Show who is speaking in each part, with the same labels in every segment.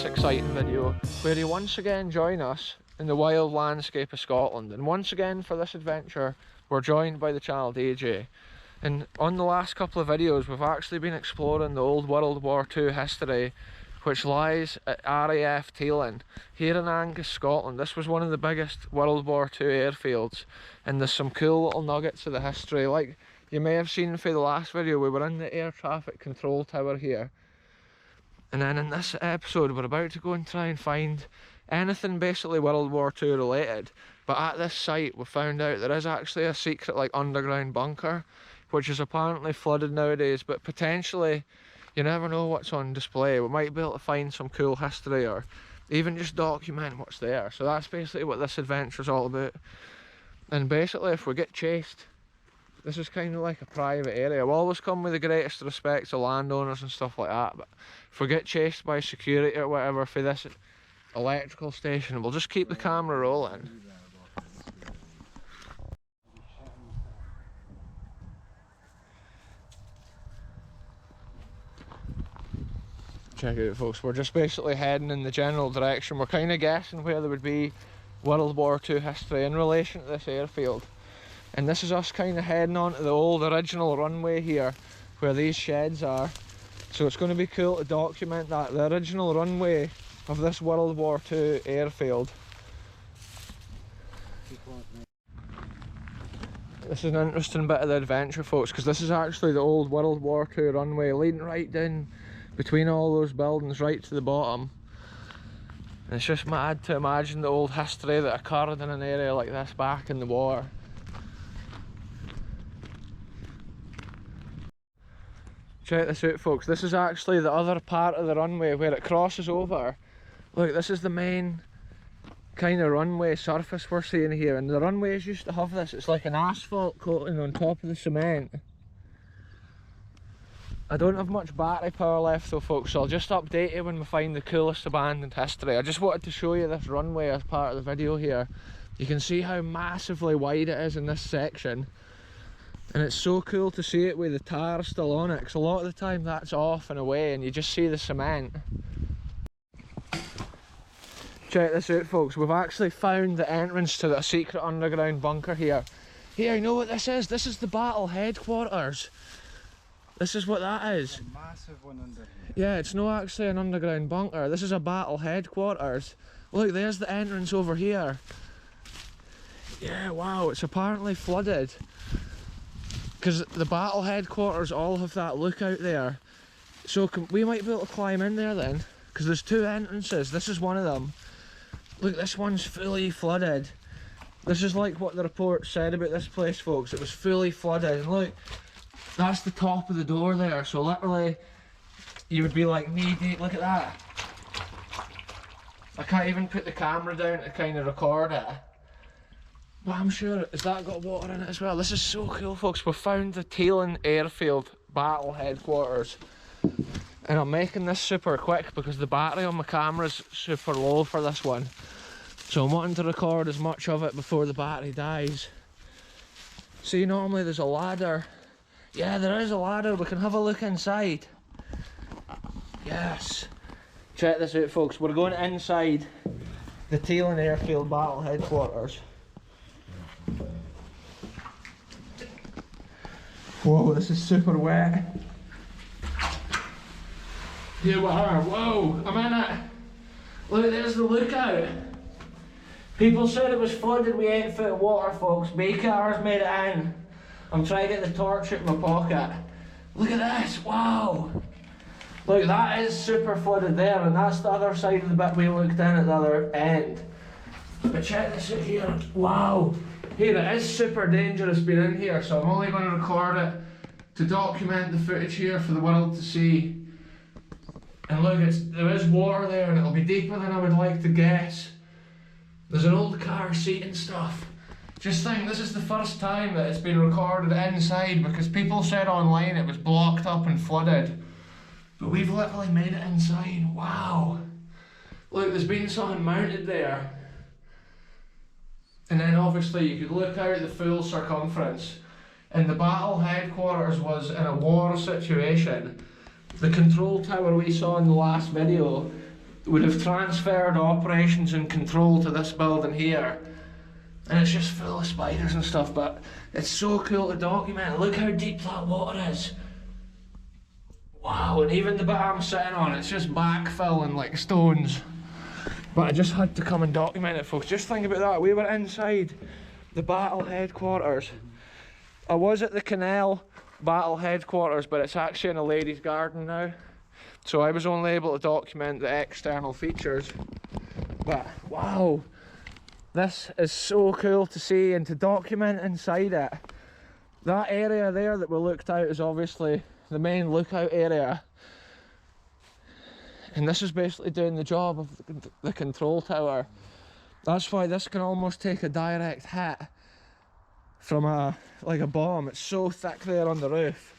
Speaker 1: this exciting video where you once again join us in the wild landscape of Scotland. And once again for this adventure we're joined by the child AJ. And on the last couple of videos we've actually been exploring the old World War II history which lies at RAF Tealing here in Angus, Scotland. This was one of the biggest World War II airfields, and there's some cool little nuggets of the history. Like you may have seen for the last video, we were in the air traffic control tower here. And then in this episode we're about to go and try and find anything basically World War II related. But at this site we found out there is actually a secret like underground bunker which is apparently flooded nowadays, but potentially you never know what's on display. We might be able to find some cool history or even just document what's there. So that's basically what this adventure's all about. And basically if we get chased, this is kind of like a private area. We'll always come with the greatest respect to landowners and stuff like that, but if we get chased by security or whatever for this electrical station, we'll just keep the camera rolling. Check it out folks, we're just basically heading in the general direction. We're kind of guessing where there would be World War II history in relation to this airfield. And this is us kind of heading on to the old original runway here where these sheds are. So it's going to be cool to document that, the original runway of this World War II airfield. This is an interesting bit of the adventure folks, because this is actually the old World War II runway leading right down between all those buildings right to the bottom. And it's just mad to imagine the old history that occurred in an area like this back in the war. Check this out folks, this is actually the other part of the runway where it crosses over. Look, this is the main kind of runway surface we're seeing here, and the runways used to have this, it's like an asphalt coating on top of the cement. I don't have much battery power left though folks, so I'll just update you when we find the coolest abandoned history. I just wanted to show you this runway as part of the video here. You can see how massively wide it is in this section. And it's so cool to see it with the tar still on it, because a lot of the time that's off and away and you just see the cement. Check this out folks, we've actually found the entrance to the secret underground bunker here. Here, you know what this is? This is the battle headquarters. This is what that is. A massive one under here. Yeah, it's not actually an underground bunker, this is a battle headquarters. Look, there's the entrance over here. Yeah, wow, it's apparently flooded. Because the battle headquarters all have that lookout there. So we might be able to climb in there then. Because there's two entrances, this is one of them. Look, this one's fully flooded. This is like what the report said about this place folks, it was fully flooded. And look, that's the top of the door there, so literally you would be like knee deep, look at that. I can't even put the camera down to kind of record it. But I'm sure, has that got water in it as well? This is so cool folks, we found the Tealing Airfield battle headquarters. And I'm making this super quick because the battery on my camera is super low for this one. So I'm wanting to record as much of it before the battery dies. See, normally there's a ladder. Yeah, there is a ladder, we can have a look inside. Yes. Check this out folks, we're going inside the Tealing Airfield battle headquarters. Whoa, this is super wet. Here we are, whoa, I'm in it. Look, there's the lookout. People said it was flooded with 8 foot of water folks, B cars made it in. I'm trying to get the torch out of my pocket. Look at this, wow. Look, that is super flooded there, and that's the other side of the bit we looked in at the other end. But check this out here, wow. Here, it is super dangerous being in here, so I'm only going to record it to document the footage here for the world to see. And look, there is water there and it'll be deeper than I would like to guess. There's an old car seat and stuff. Just think, this is the first time that it's been recorded inside because people said online it was blocked up and flooded. But we've literally made it inside, wow. Look, there's been something mounted there. And then obviously you could look out the full circumference. And the battle headquarters was in a war situation. The control tower we saw in the last video would have transferred operations and control to this building here. And it's just full of spiders and stuff, but it's so cool to document. Look how deep that water is. Wow, and even the bit I'm sitting on, it's just backfilling like stones. But I just had to come and document it, folks. Just think about that. We were inside the battle headquarters. I was at the canal battle headquarters, but it's actually in a ladies' garden now. So I was only able to document the external features. But wow, this is so cool to see and to document inside it. That area there that we looked out is obviously the main lookout area. And this is basically doing the job of the control tower. That's why this can almost take a direct hit from a bomb. It's so thick there on the roof.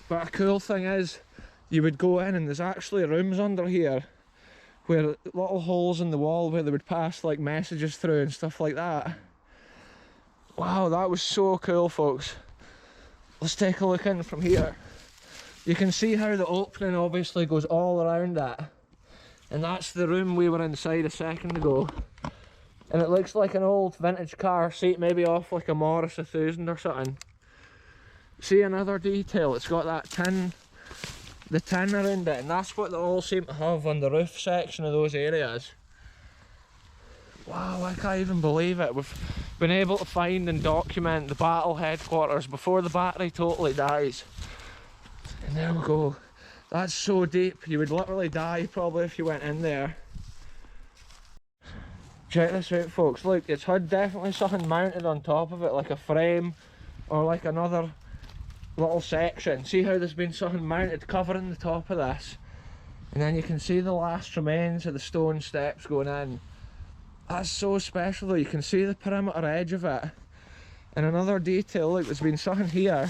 Speaker 1: But a cool thing is, you would go in and there's actually rooms under here where little holes in the wall where they would pass like messages through and stuff like that. Wow, that was so cool, folks. Let's take a look in from here. You can see how the opening obviously goes all around it. And that's the room we were inside a second ago. And it looks like an old vintage car seat, maybe off like a Morris 1000 or something. See another detail, it's got that tin, the tin around it, and that's what they all seem to have on the roof section of those areas. Wow, I can't even believe it. We've been able to find and document the battle headquarters before the battery totally dies. And there we go. That's so deep, you would literally die probably if you went in there. Check this out, folks. Look, it's had definitely something mounted on top of it, like a frame or like another little section. See how there's been something mounted covering the top of this? And then you can see the last remains of the stone steps going in. That's so special though, you can see the perimeter edge of it. And another detail, look, there's been something here.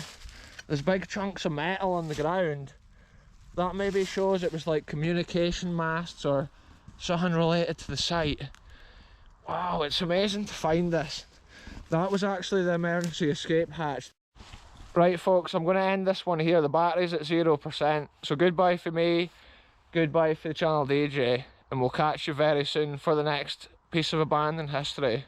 Speaker 1: There's big chunks of metal on the ground. That maybe shows it was like communication masts or something related to the site. Wow, it's amazing to find this. That was actually the emergency escape hatch. Right folks, I'm going to end this one here. The battery's at 0%. So goodbye for me, goodbye for the channel DJ, and we'll catch you very soon for the next piece of abandoned history.